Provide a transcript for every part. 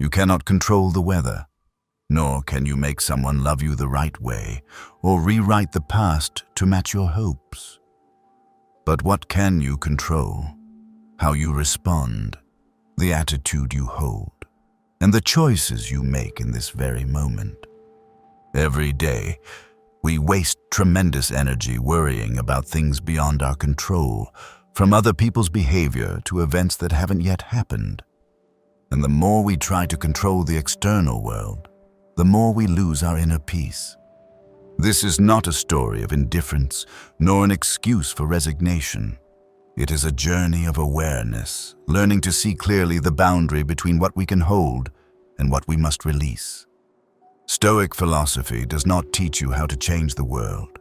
You cannot control the weather, nor can you make someone love you the right way or rewrite the past to match your hopes. But what can you control? How you respond, the attitude you hold, and the choices you make in this very moment. Every day, we waste tremendous energy worrying about things beyond our control, from other people's behavior to events that haven't yet happened. And the more we try to control the external world, the more we lose our inner peace. This is not a story of indifference, nor an excuse for resignation. It is a journey of awareness, learning to see clearly the boundary between what we can hold and what we must release. Stoic philosophy does not teach you how to change the world.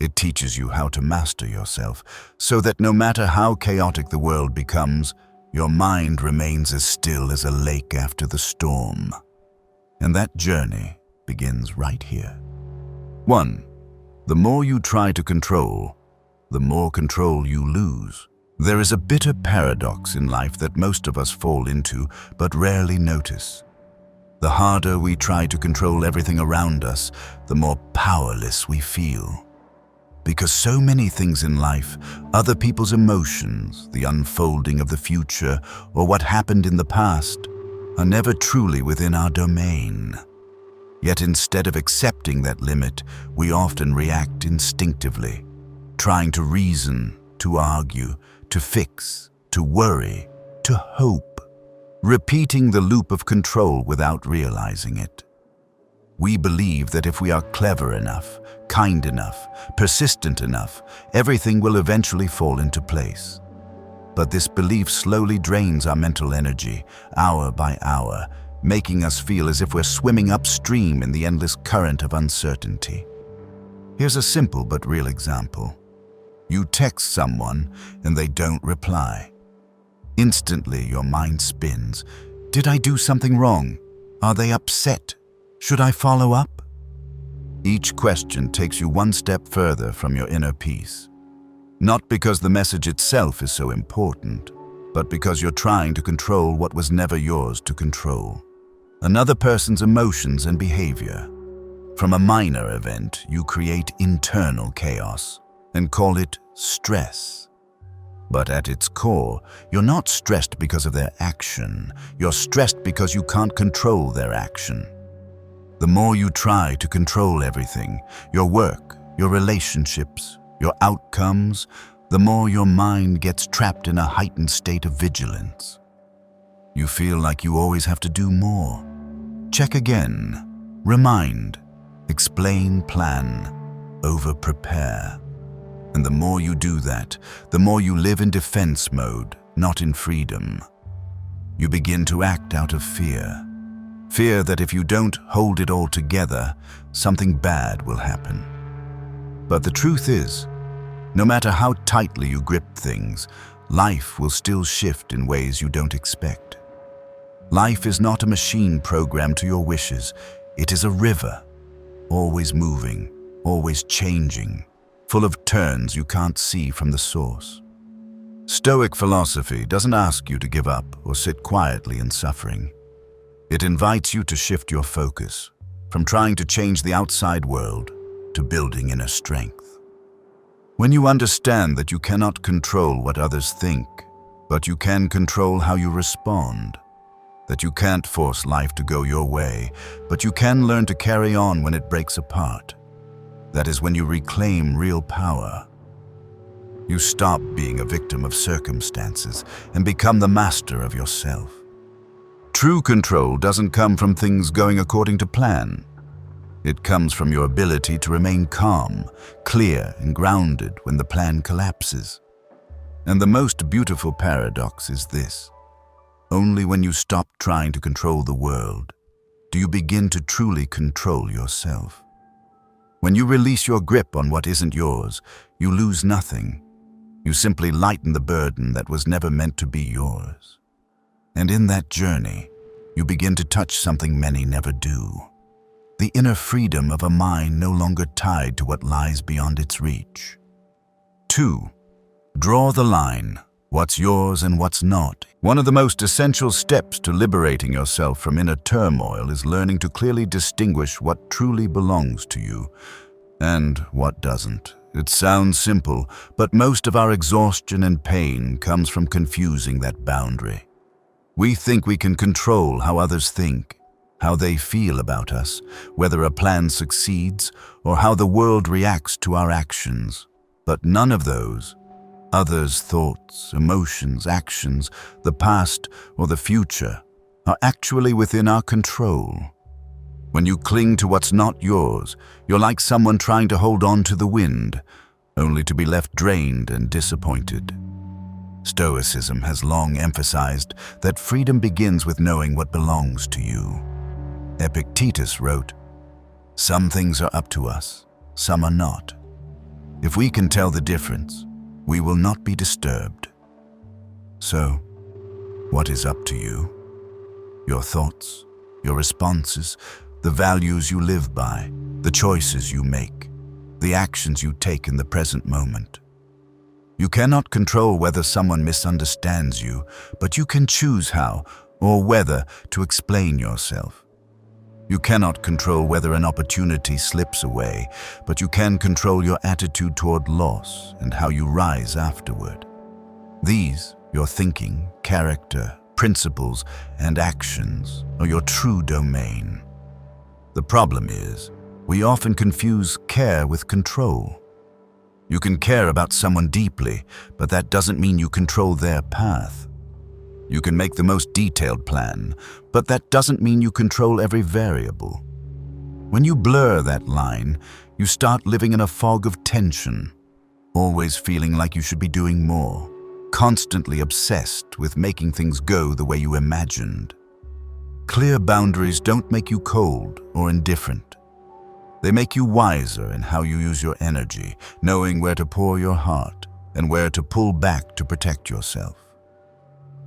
It teaches you how to master yourself, so that no matter how chaotic the world becomes, your mind remains as still as a lake after the storm. And that journey begins right here. 1. The more you try to control, the more control you lose. There is a bitter paradox in life that most of us fall into but rarely notice. The harder we try to control everything around us, the more powerless we feel. Because so many things in life, other people's emotions, the unfolding of the future, or what happened in the past, are never truly within our domain. Yet instead of accepting that limit, we often react instinctively, trying to reason, to argue, to fix, to worry, to hope, repeating the loop of control without realizing it. We believe that if we are clever enough, kind enough, persistent enough, everything will eventually fall into place. But this belief slowly drains our mental energy, hour by hour, making us feel as if we're swimming upstream in the endless current of uncertainty. Here's a simple but real example. You text someone and they don't reply. Instantly, your mind spins. Did I do something wrong? Are they upset? Should I follow up? Each question takes you one step further from your inner peace. Not because the message itself is so important, but because you're trying to control what was never yours to control. Another person's emotions and behavior. From a minor event, you create internal chaos and call it stress. But at its core, you're not stressed because of their action. You're stressed because you can't control their action. The more you try to control everything, your work, your relationships, your outcomes, the more your mind gets trapped in a heightened state of vigilance. You feel like you always have to do more. Check again, remind, explain, plan, over-prepare. And the more you do that, the more you live in defense mode, not in freedom. You begin to act out of fear. Fear that if you don't hold it all together, something bad will happen. But the truth is, no matter how tightly you grip things, life will still shift in ways you don't expect. Life is not a machine programmed to your wishes. It is a river, always moving, always changing, full of turns you can't see from the source. Stoic philosophy doesn't ask you to give up or sit quietly in suffering. It invites you to shift your focus from trying to change the outside world to building inner strength. When you understand that you cannot control what others think, but you can control how you respond, that you can't force life to go your way, but you can learn to carry on when it breaks apart, that is when you reclaim real power. You stop being a victim of circumstances and become the master of yourself. True control doesn't come from things going according to plan. It comes from your ability to remain calm, clear, and grounded when the plan collapses. And the most beautiful paradox is this: only when you stop trying to control the world do you begin to truly control yourself. When you release your grip on what isn't yours, you lose nothing. You simply lighten the burden that was never meant to be yours. And in that journey, you begin to touch something many never do: the inner freedom of a mind no longer tied to what lies beyond its reach. 2. Draw the line. what's yours and what's not. One of the most essential steps to liberating yourself from inner turmoil is learning to clearly distinguish what truly belongs to you and what doesn't. It sounds simple, but most of our exhaustion and pain comes from confusing that boundary. We think we can control how others think, how they feel about us, whether a plan succeeds, or how the world reacts to our actions. But none of those, others' thoughts, emotions, actions, the past or the future, are actually within our control. When you cling to what's not yours, you're like someone trying to hold on to the wind, only to be left drained and disappointed. Stoicism has long emphasized that freedom begins with knowing what belongs to you. Epictetus wrote, "Some things are up to us, some are not. If we can tell the difference, we will not be disturbed." So, what is up to you? Your thoughts, your responses, the values you live by, the choices you make, the actions you take in the present moment. You cannot control whether someone misunderstands you, but you can choose how or whether to explain yourself. You cannot control whether an opportunity slips away, but you can control your attitude toward loss and how you rise afterward. These, your thinking, character, principles, and actions, are your true domain. The problem is, we often confuse care with control. You can care about someone deeply, but that doesn't mean you control their path. You can make the most detailed plan, but that doesn't mean you control every variable. When you blur that line, you start living in a fog of tension, always feeling like you should be doing more, constantly obsessed with making things go the way you imagined. Clear boundaries don't make you cold or indifferent. They make you wiser in how you use your energy, knowing where to pour your heart and where to pull back to protect yourself.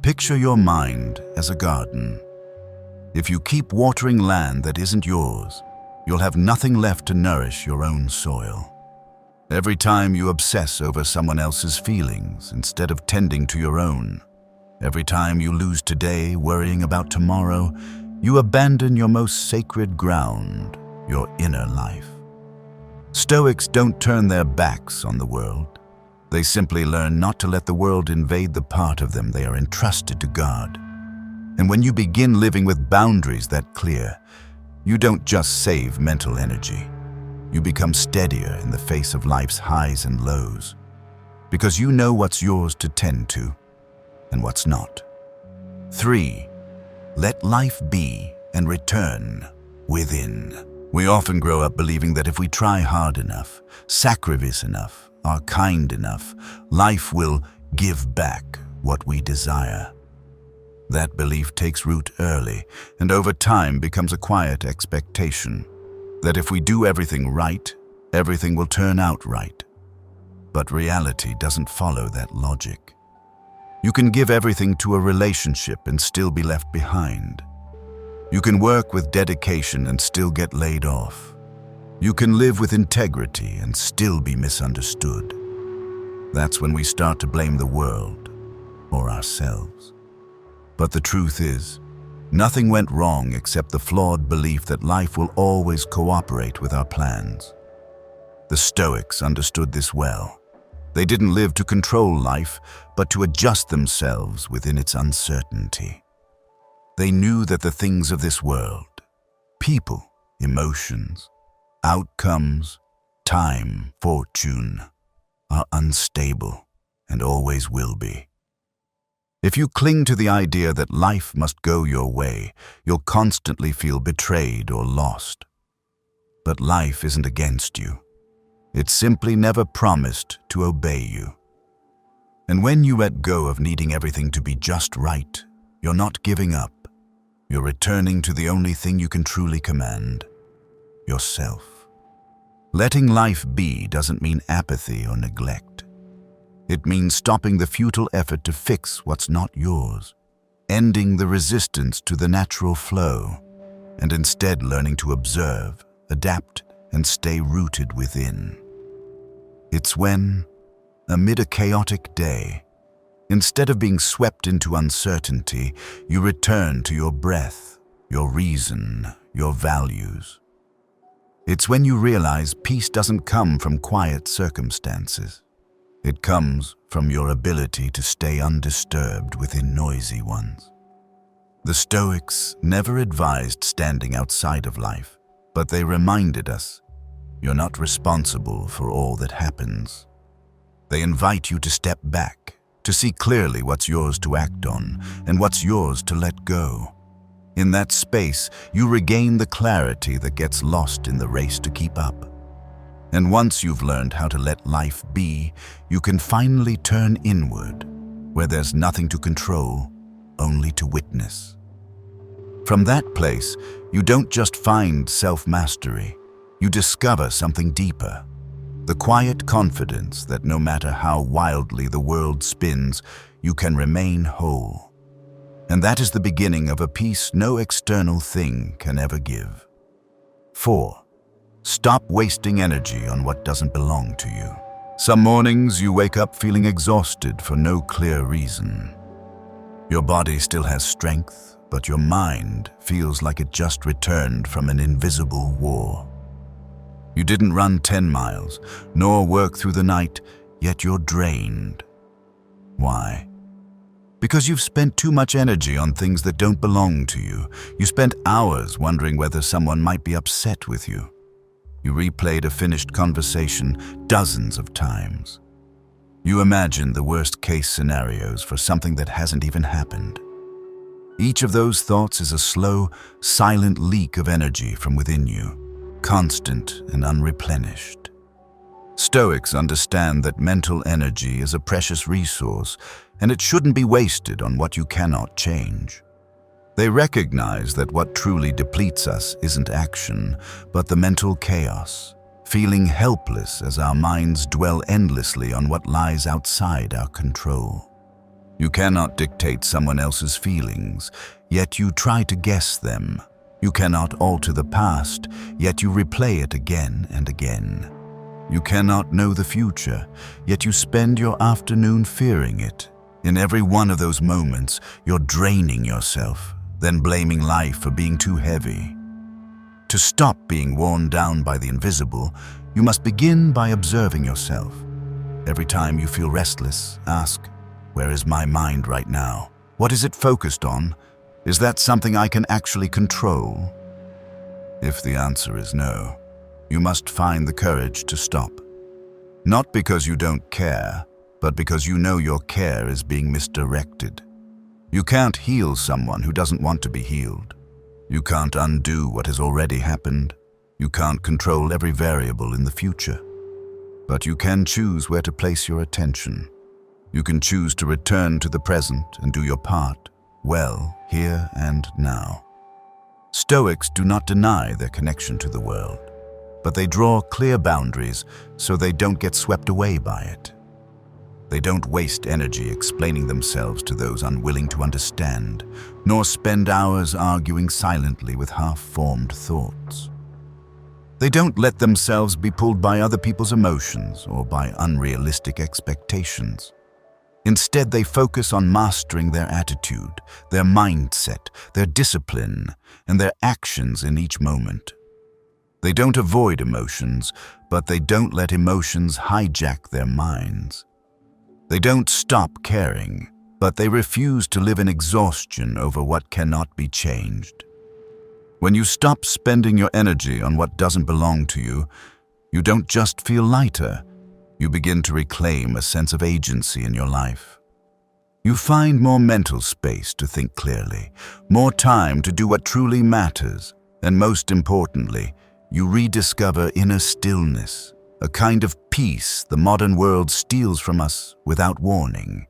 Picture your mind as a garden. If you keep watering land that isn't yours, you'll have nothing left to nourish your own soil. Every time you obsess over someone else's feelings instead of tending to your own, every time you lose today worrying about tomorrow, you abandon your most sacred ground, your inner life. Stoics don't turn their backs on the world. They simply learn not to let the world invade the part of them they are entrusted to guard. And when you begin living with boundaries that clear, you don't just save mental energy. You become steadier in the face of life's highs and lows, because you know what's yours to tend to and what's not. 3. Let life be and return within. We often grow up believing that if we try hard enough, sacrifice enough, are kind enough, life will give back what we desire. That belief takes root early and over time becomes a quiet expectation that if we do everything right, everything will turn out right. But reality doesn't follow that logic. You can give everything to a relationship and still be left behind. You can work with dedication and still get laid off. You can live with integrity and still be misunderstood. That's when we start to blame the world or ourselves. But the truth is, nothing went wrong except the flawed belief that life will always cooperate with our plans. The Stoics understood this well. They didn't live to control life, but to adjust themselves within its uncertainty. They knew that the things of this world, people, emotions, outcomes, time, fortune, are unstable and always will be. If you cling to the idea that life must go your way, you'll constantly feel betrayed or lost. But life isn't against you. It simply never promised to obey you. And when you let go of needing everything to be just right, you're not giving up. You're returning to the only thing you can truly command, yourself. Letting life be doesn't mean apathy or neglect. It means stopping the futile effort to fix what's not yours, ending the resistance to the natural flow, and instead learning to observe, adapt, and stay rooted within. It's when, amid a chaotic day, Instead of being swept into uncertainty, you return to your breath, your reason, your values. It's when you realize peace doesn't come from quiet circumstances. It comes from your ability to stay undisturbed within noisy ones. The Stoics never advised standing outside of life, but they reminded us, you're not responsible for all that happens. They invite you to step back, to see clearly what's yours to act on and what's yours to let go. In that space, you regain the clarity that gets lost in the race to keep up. And once you've learned how to let life be, you can finally turn inward, where there's nothing to control, only to witness. From that place, you don't just find self-mastery, you discover something deeper. The quiet confidence that no matter how wildly the world spins, you can remain whole. And that is the beginning of a peace no external thing can ever give. 4. Stop wasting energy on what doesn't belong to you. Some mornings you wake up feeling exhausted for no clear reason. Your body still has strength, but your mind feels like it just returned from an invisible war. You didn't run 10 miles, nor work through the night, yet you're drained. Why? Because you've spent too much energy on things that don't belong to you. You spent hours wondering whether someone might be upset with you. You replayed a finished conversation dozens of times. You imagined the worst-case scenarios for something that hasn't even happened. Each of those thoughts is a slow, silent leak of energy from within you, constant and unreplenished. Stoics understand that mental energy is a precious resource, and it shouldn't be wasted on what you cannot change. They recognize that what truly depletes us isn't action, but the mental chaos, feeling helpless as our minds dwell endlessly on what lies outside our control. You cannot dictate someone else's feelings, yet you try to guess them. You cannot alter the past, yet you replay it again and again. You cannot know the future, yet you spend your afternoon fearing it. In every one of those moments, you're draining yourself, then blaming life for being too heavy. To stop being worn down by the invisible, you must begin by observing yourself. Every time you feel restless, ask, where is my mind right now? What is it focused on? Is that something I can actually control? If the answer is no, you must find the courage to stop. Not because you don't care, but because you know your care is being misdirected. You can't heal someone who doesn't want to be healed. You can't undo what has already happened. You can't control every variable in the future. But you can choose where to place your attention. You can choose to return to the present and do your part, well, here and now. Stoics do not deny their connection to the world, but they draw clear boundaries so they don't get swept away by it. They don't waste energy explaining themselves to those unwilling to understand, nor spend hours arguing silently with half-formed thoughts. They don't let themselves be pulled by other people's emotions or by unrealistic expectations. Instead, they focus on mastering their attitude, their mindset, their discipline, and their actions in each moment. They don't avoid emotions, but they don't let emotions hijack their minds. They don't stop caring, but they refuse to live in exhaustion over what cannot be changed. When you stop spending your energy on what doesn't belong to you, you don't just feel lighter, you begin to reclaim a sense of agency in your life. You find more mental space to think clearly, more time to do what truly matters, and most importantly, you rediscover inner stillness, a kind of peace the modern world steals from us without warning.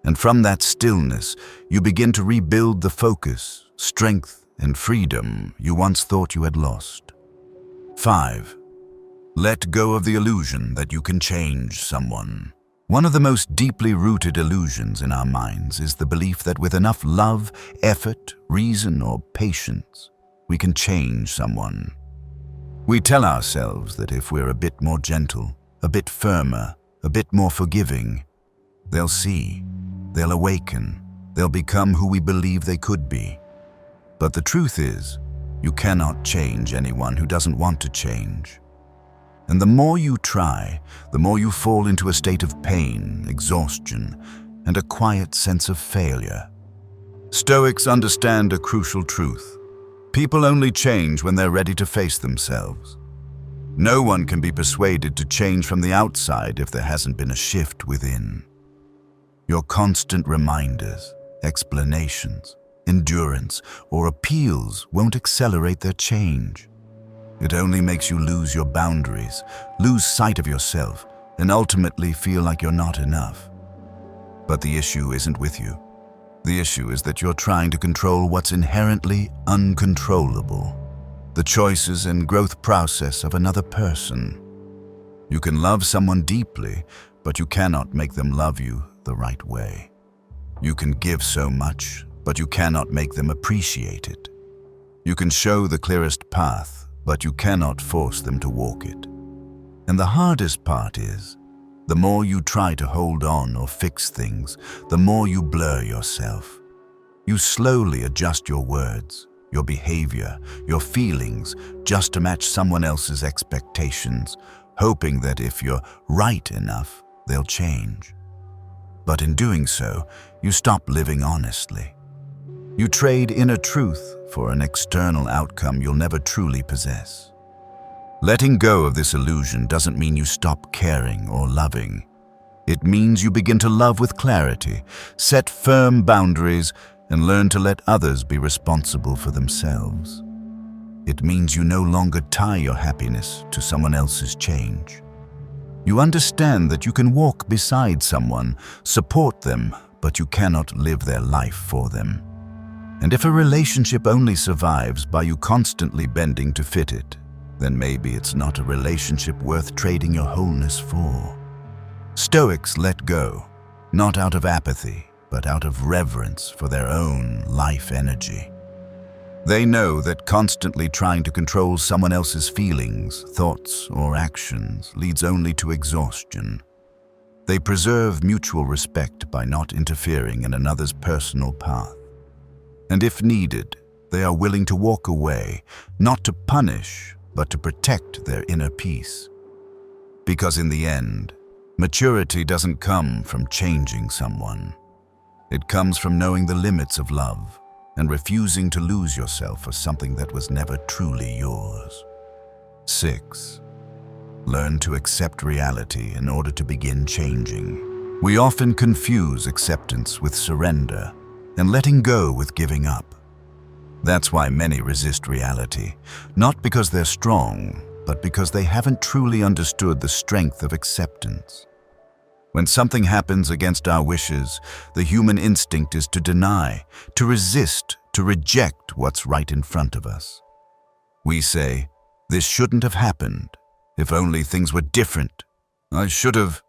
And from that stillness, you begin to rebuild the focus, strength, and freedom you once thought you had lost. 5. Let go of the illusion that you can change someone. One of the most deeply rooted illusions in our minds is the belief that with enough love, effort, reason, or patience, we can change someone. We tell ourselves that if we're a bit more gentle, a bit firmer, a bit more forgiving, They'll see, they'll awaken, they'll become who we believe they could be. But the truth is, you cannot change anyone who doesn't want to change. And the more you try, the more you fall into a state of pain, exhaustion, and a quiet sense of failure. Stoics understand a crucial truth. People only change when they're ready to face themselves. No one can be persuaded to change from the outside if there hasn't been a shift within. Your constant reminders, explanations, endurance, or appeals won't accelerate their change. It only makes you lose your boundaries, lose sight of yourself, and ultimately feel like you're not enough. But the issue isn't with you. The issue is that you're trying to control what's inherently uncontrollable, the choices and growth process of another person. You can love someone deeply, but you cannot make them love you the right way. You can give so much, but you cannot make them appreciate it. You can show the clearest path, but you cannot force them to walk it. And the hardest part is, the more you try to hold on or fix things, the more you blur yourself. You slowly adjust your words, your behavior, your feelings, just to match someone else's expectations, hoping that if you're right enough, they'll change. But in doing so, you stop living honestly. You trade inner truth for an external outcome you'll never truly possess. Letting go of this illusion doesn't mean you stop caring or loving. It means you begin to love with clarity, set firm boundaries, and learn to let others be responsible for themselves. It means you no longer tie your happiness to someone else's change. You understand that you can walk beside someone, support them, but you cannot live their life for them. And if a relationship only survives by you constantly bending to fit it, then maybe it's not a relationship worth trading your wholeness for. Stoics let go, not out of apathy, but out of reverence for their own life energy. They know that constantly trying to control someone else's feelings, thoughts, or actions leads only to exhaustion. They preserve mutual respect by not interfering in another's personal path. And if needed, they are willing to walk away, not to punish, but to protect their inner peace. Because in the end, maturity doesn't come from changing someone. It comes from knowing the limits of love and refusing to lose yourself for something that was never truly yours. 6. Learn to accept reality in order to begin changing. We often confuse acceptance with surrender and letting go with giving up. That's why many resist reality, not because they're strong, but because they haven't truly understood the strength of acceptance. When something happens against our wishes, the human instinct is to deny, to resist, to reject what's right in front of us. We say, "This shouldn't have happened. If only things were different. I should have."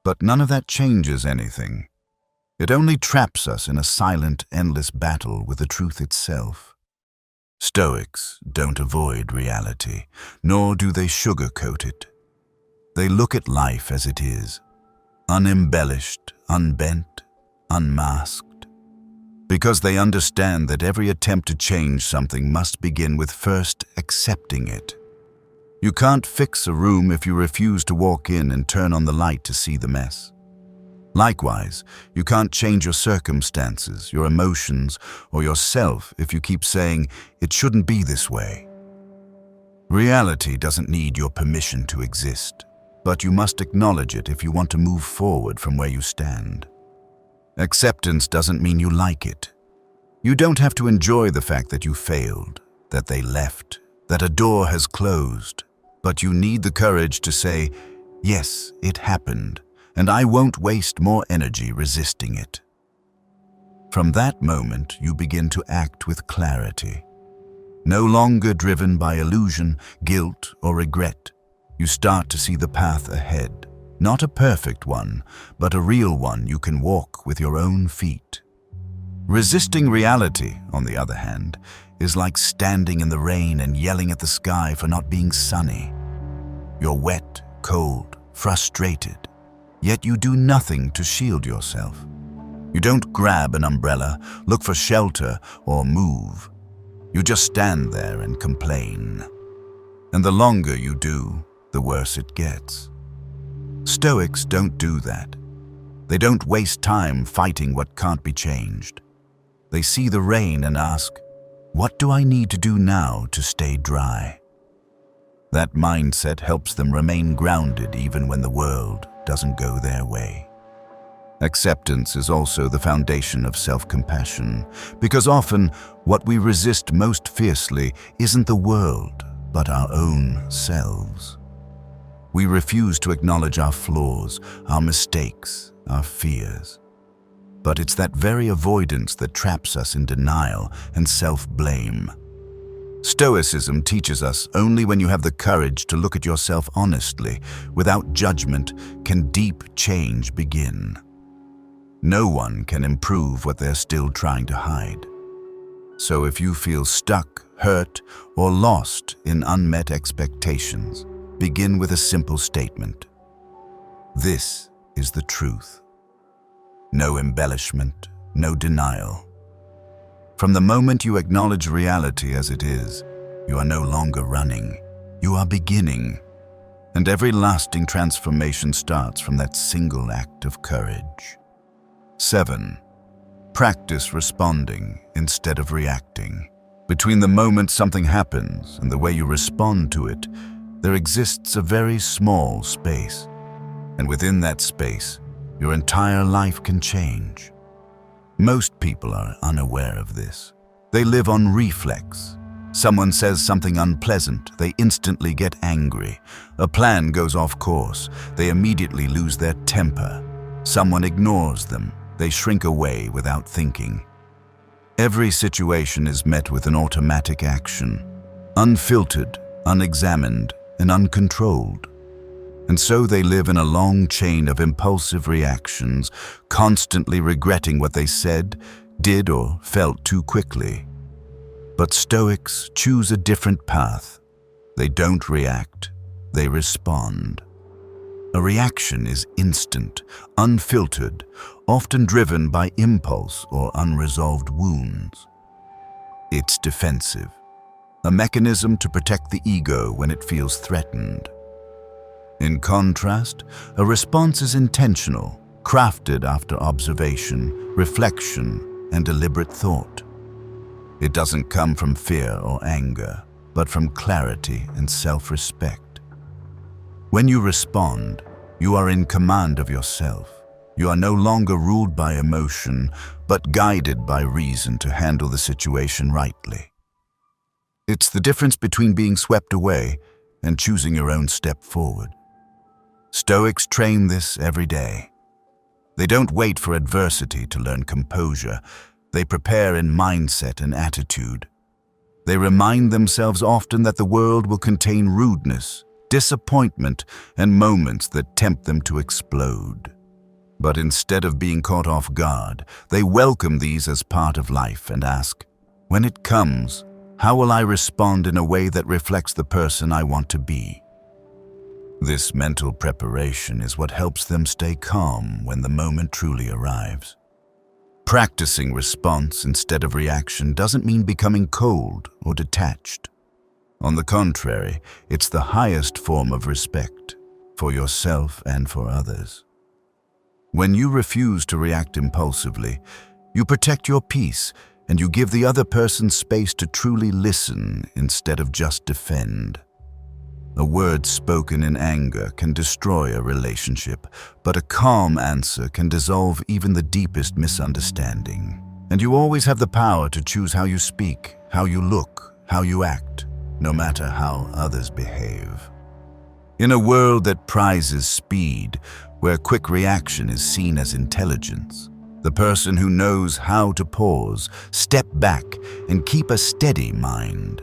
But none of that changes anything. It only traps us in a silent, endless battle with the truth itself. Stoics don't avoid reality, nor do they sugarcoat it. They look at life as it is, unembellished, unbent, unmasked, because they understand that every attempt to change something must begin with first accepting it. You can't fix a room if you refuse to walk in and turn on the light to see the mess. Likewise, you can't change your circumstances, your emotions, or yourself if you keep saying, "It shouldn't be this way." Reality doesn't need your permission to exist, but you must acknowledge it if you want to move forward from where you stand. Acceptance doesn't mean you like it. You don't have to enjoy the fact that you failed, that they left, that a door has closed, but you need the courage to say, "Yes, it happened, and I won't waste more energy resisting it." From that moment, you begin to act with clarity. No longer driven by illusion, guilt, or regret, you start to see the path ahead. Not a perfect one, but a real one you can walk with your own feet. Resisting reality, on the other hand, is like standing in the rain and yelling at the sky for not being sunny. You're wet, cold, frustrated. yet you do nothing to shield yourself. You don't grab an umbrella, look for shelter, or move. You just stand there and complain. And the longer you do, the worse it gets. Stoics don't do that. They don't waste time fighting what can't be changed. They see the rain and ask, "What do I need to do now to stay dry?" That mindset helps them remain grounded even when the world doesn't go their way. Acceptance is also the foundation of self-compassion, because often what we resist most fiercely isn't the world, but our own selves. We refuse to acknowledge our flaws, our mistakes, our fears. But it's that very avoidance that traps us in denial and self-blame. Stoicism teaches us only when you have the courage to look at yourself honestly, without judgment, can deep change begin. No one can improve what they're still trying to hide. So if you feel stuck, hurt, or lost in unmet expectations, begin with a simple statement. This is the truth. No embellishment, no denial. From the moment you acknowledge reality as it is, you are no longer running, you are beginning. And every lasting transformation starts from that single act of courage. 7. Practice responding instead of reacting. Between the moment something happens and the way you respond to it, there exists a very small space. And within that space, your entire life can change. Most people are unaware of this. They live on reflex. Someone says something unpleasant, they instantly get angry. A plan goes off course, they immediately lose their temper. Someone ignores them, they shrink away without thinking. Every situation is met with an automatic action, unfiltered, unexamined, and uncontrolled. And so they live in a long chain of impulsive reactions, constantly regretting what they said, did, or felt too quickly. But Stoics choose a different path. They don't react, they respond. A reaction is instant, unfiltered, often driven by impulse or unresolved wounds. It's defensive, a mechanism to protect the ego when it feels threatened. In contrast, a response is intentional, crafted after observation, reflection, and deliberate thought. It doesn't come from fear or anger, but from clarity and self-respect. When you respond, you are in command of yourself. You are no longer ruled by emotion, but guided by reason to handle the situation rightly. It's the difference between being swept away and choosing your own step forward. Stoics train this every day. They don't wait for adversity to learn composure. They prepare in mindset and attitude. They remind themselves often that the world will contain rudeness, disappointment, and moments that tempt them to explode. But instead of being caught off guard, they welcome these as part of life and ask, when it comes, how will I respond in a way that reflects the person I want to be? This mental preparation is what helps them stay calm when the moment truly arrives. Practicing response instead of reaction doesn't mean becoming cold or detached. On the contrary, it's the highest form of respect for yourself and for others. When you refuse to react impulsively, you protect your peace and you give the other person space to truly listen instead of just defend. A word spoken in anger can destroy a relationship, but a calm answer can dissolve even the deepest misunderstanding. And you always have the power to choose how you speak, how you look, how you act, no matter how others behave. In a world that prizes speed, where quick reaction is seen as intelligence, the person who knows how to pause, step back, and keep a steady mind,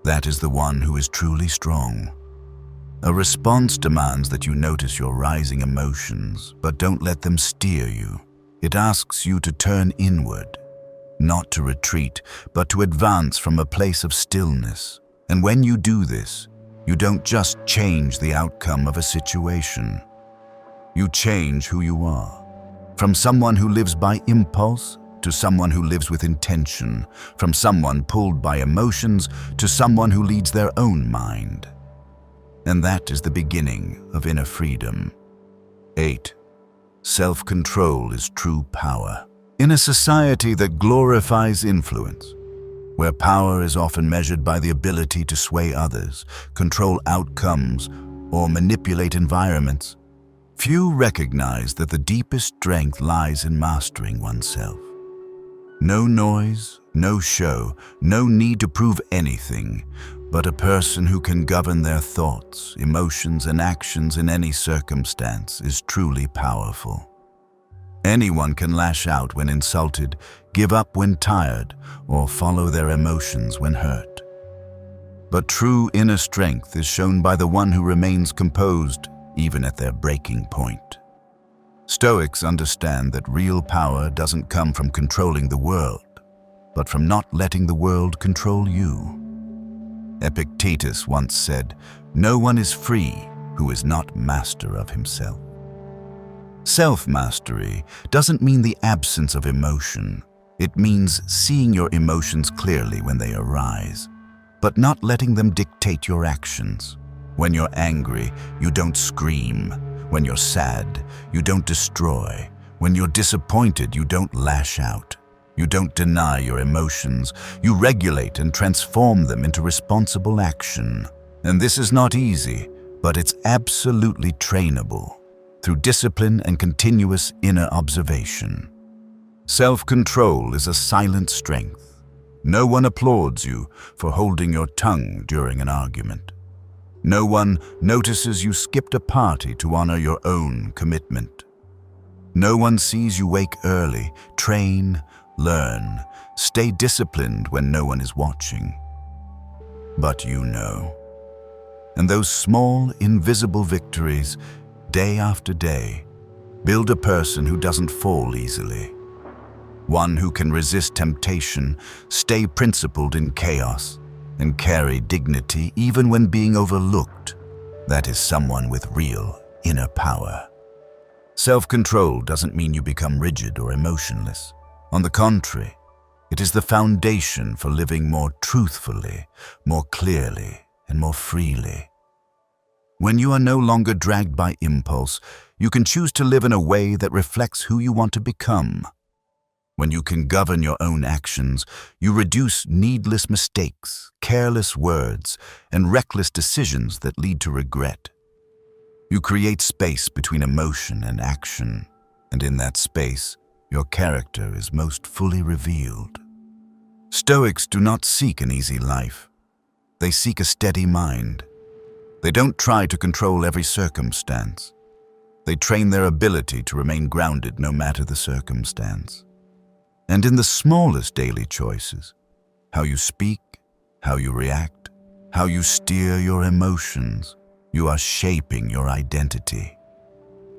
that is the one who is truly strong. A response demands that you notice your rising emotions, but don't let them steer you. It asks you to turn inward, not to retreat, but to advance from a place of stillness. And when you do this, you don't just change the outcome of a situation. You change who you are. From someone who lives by impulse to someone who lives with intention. From someone pulled by emotions to someone who leads their own mind. And that is the beginning of inner freedom. 8. Self-control is true power. In a society that glorifies influence, where power is often measured by the ability to sway others, control outcomes, or manipulate environments, few recognize that the deepest strength lies in mastering oneself. No noise, no show, no need to prove anything, but a person who can govern their thoughts, emotions, and actions in any circumstance is truly powerful. Anyone can lash out when insulted, give up when tired, or follow their emotions when hurt. But true inner strength is shown by the one who remains composed even at their breaking point. Stoics understand that real power doesn't come from controlling the world, but from not letting the world control you. Epictetus once said, "No one is free who is not master of himself." Self-mastery doesn't mean the absence of emotion. It means seeing your emotions clearly when they arise, but not letting them dictate your actions. When you're angry, you don't scream. When you're sad, you don't destroy. When you're disappointed, you don't lash out. You don't deny your emotions. You regulate and transform them into responsible action. And this is not easy, but it's absolutely trainable through discipline and continuous inner observation. Self-control is a silent strength. No one applauds you for holding your tongue during an argument. No one notices you skipped a party to honor your own commitment. No one sees you wake early, train, learn, stay disciplined when no one is watching. But you know. And those small, invisible victories, day after day, build a person who doesn't fall easily. One who can resist temptation, stay principled in chaos, and carry dignity even when being overlooked. That is someone with real inner power. Self-control doesn't mean you become rigid or emotionless. On the contrary, it is the foundation for living more truthfully, more clearly, and more freely. When you are no longer dragged by impulse, you can choose to live in a way that reflects who you want to become. When you can govern your own actions, you reduce needless mistakes, careless words, and reckless decisions that lead to regret. You create space between emotion and action, and in that space, your character is most fully revealed. Stoics do not seek an easy life. They seek a steady mind. They don't try to control every circumstance. They train their ability to remain grounded no matter the circumstance. And in the smallest daily choices, how you speak, how you react, how you steer your emotions, you are shaping your identity.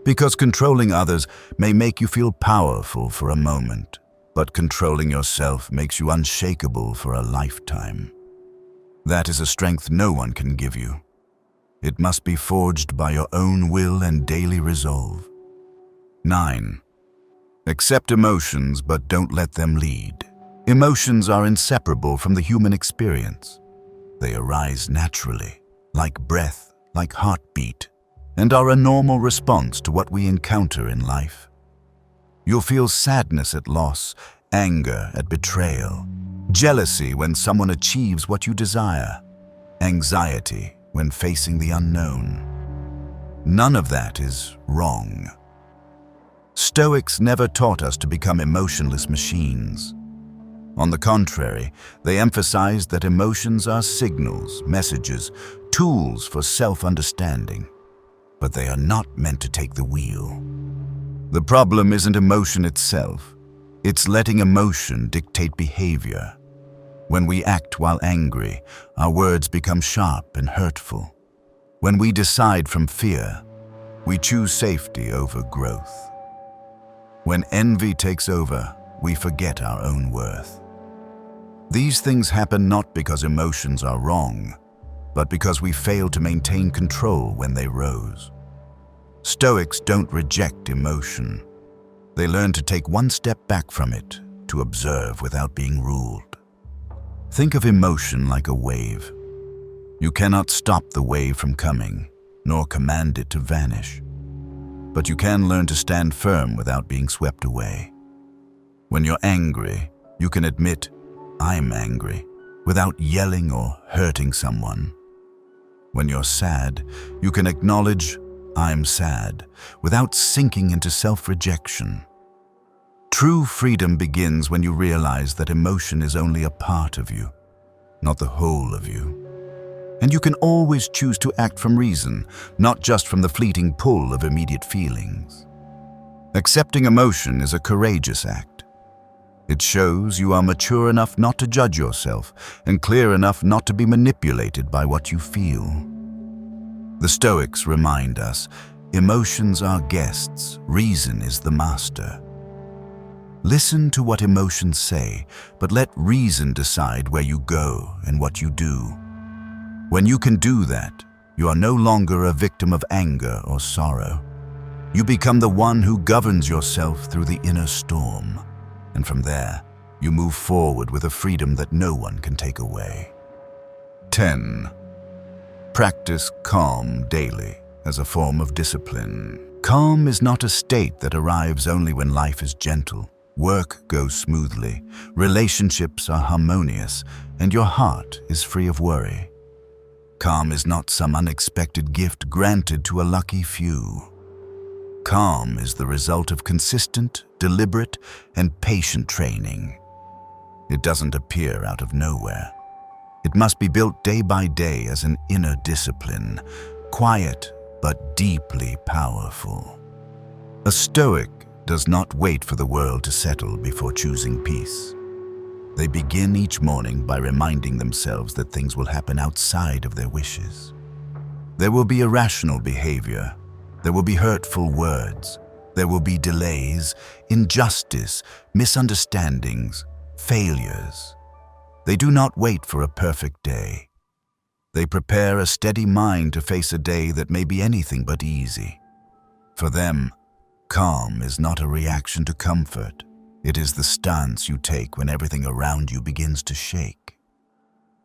Because controlling others may make you feel powerful for a moment, but controlling yourself makes you unshakable for a lifetime. That is a strength no one can give you. It must be forged by your own will and daily resolve. 9. Accept emotions, but don't let them lead. Emotions are inseparable from the human experience. They arise naturally, like breath, like heartbeat, and are a normal response to what we encounter in life. You'll feel sadness at loss, anger at betrayal, jealousy when someone achieves what you desire, anxiety when facing the unknown. None of that is wrong. Stoics never taught us to become emotionless machines. On the contrary, they emphasized that emotions are signals, messages, tools for self-understanding, but they are not meant to take the wheel. The problem isn't emotion itself. It's letting emotion dictate behavior. When we act while angry, our words become sharp and hurtful. When we decide from fear, we choose safety over growth. When envy takes over, we forget our own worth. These things happen not because emotions are wrong, but because we fail to maintain control when they rose. Stoics don't reject emotion. They learn to take one step back from it, to observe without being ruled. Think of emotion like a wave. You cannot stop the wave from coming, nor command it to vanish. But you can learn to stand firm without being swept away. When you're angry, you can admit, "I'm angry," without yelling or hurting someone. When you're sad, you can acknowledge, "I'm sad," without sinking into self-rejection. True freedom begins when you realize that emotion is only a part of you, not the whole of you. And you can always choose to act from reason, not just from the fleeting pull of immediate feelings. Accepting emotion is a courageous act. It shows you are mature enough not to judge yourself and clear enough not to be manipulated by what you feel. The Stoics remind us, emotions are guests, reason is the master. Listen to what emotions say, but let reason decide where you go and what you do. When you can do that, you are no longer a victim of anger or sorrow. You become the one who governs yourself through the inner storm. And from there, you move forward with a freedom that no one can take away. 10. Practice calm daily as a form of discipline. Calm is not a state that arrives only when life is gentle. Work goes smoothly, relationships are harmonious, and your heart is free of worry. Calm is not some unexpected gift granted to a lucky few. Calm is the result of consistent, deliberate, and patient training. It doesn't appear out of nowhere. It must be built day by day as an inner discipline, quiet but deeply powerful. A Stoic does not wait for the world to settle before choosing peace. They begin each morning by reminding themselves that things will happen outside of their wishes. There will be irrational behavior. There will be hurtful words. There will be delays, injustice, misunderstandings, failures. They do not wait for a perfect day. They prepare a steady mind to face a day that may be anything but easy. For them, calm is not a reaction to comfort. It is the stance you take when everything around you begins to shake.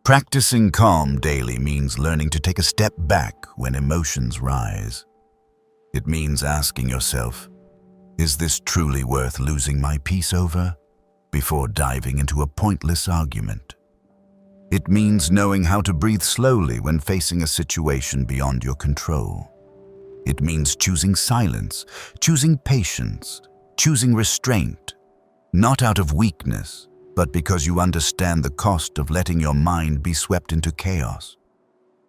Practicing calm daily means learning to take a step back when emotions rise. It means asking yourself, is this truly worth losing my peace over? Before diving into a pointless argument. It means knowing how to breathe slowly when facing a situation beyond your control. It means choosing silence, choosing patience, choosing restraint, not out of weakness, but because you understand the cost of letting your mind be swept into chaos.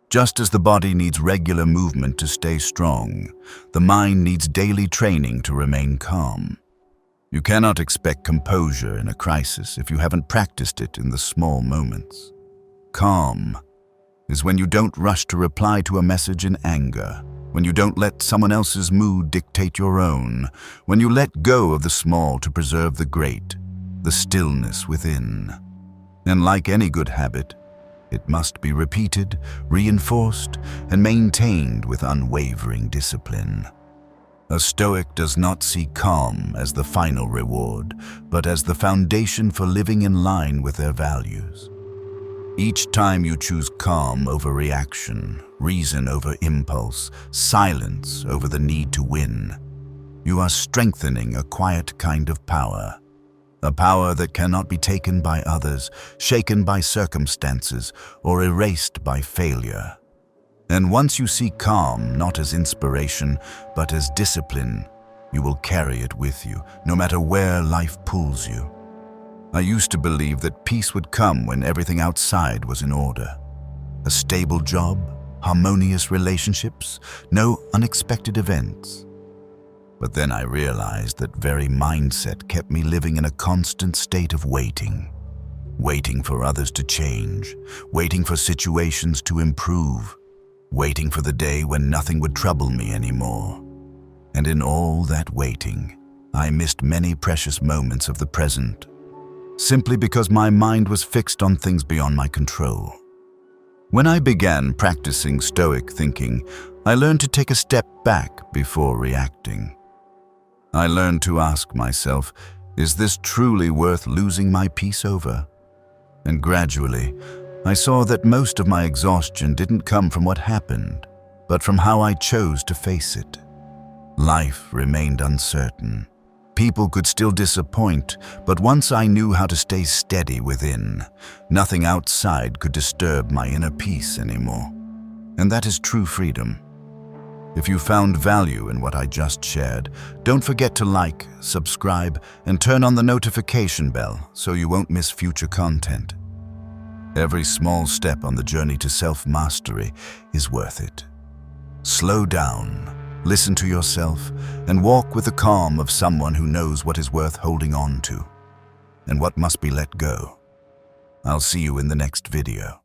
Just as the body needs regular movement to stay strong, the mind needs daily training to remain calm. You cannot expect composure in a crisis if you haven't practiced it in the small moments. Calm is when you don't rush to reply to a message in anger, when you don't let someone else's mood dictate your own, when you let go of the small to preserve the great, the stillness within. And like any good habit, it must be repeated, reinforced, and maintained with unwavering discipline. A Stoic does not see calm as the final reward, but as the foundation for living in line with their values. Each time you choose calm over reaction, reason over impulse, silence over the need to win, you are strengthening a quiet kind of power. A power that cannot be taken by others, shaken by circumstances, or erased by failure. And once you see calm not as inspiration, but as discipline, you will carry it with you, no matter where life pulls you. I used to believe that peace would come when everything outside was in order. A stable job, harmonious relationships, no unexpected events. But then I realized that very mindset kept me living in a constant state of waiting. Waiting for others to change, waiting for situations to improve, waiting for the day when nothing would trouble me anymore. And in all that waiting, I missed many precious moments of the present, simply because my mind was fixed on things beyond my control. When I began practicing Stoic thinking, I learned to take a step back before reacting. I learned to ask myself, is this truly worth losing my peace over? And gradually, I saw that most of my exhaustion didn't come from what happened, but from how I chose to face it. Life remained uncertain. People could still disappoint, but once I knew how to stay steady within, nothing outside could disturb my inner peace anymore. And that is true freedom. If you found value in what I just shared, don't forget to like, subscribe, and turn on the notification bell so you won't miss future content. Every small step on the journey to self-mastery is worth it. Slow down. Listen to yourself, and walk with the calm of someone who knows what is worth holding on to, and what must be let go. I'll see you in the next video.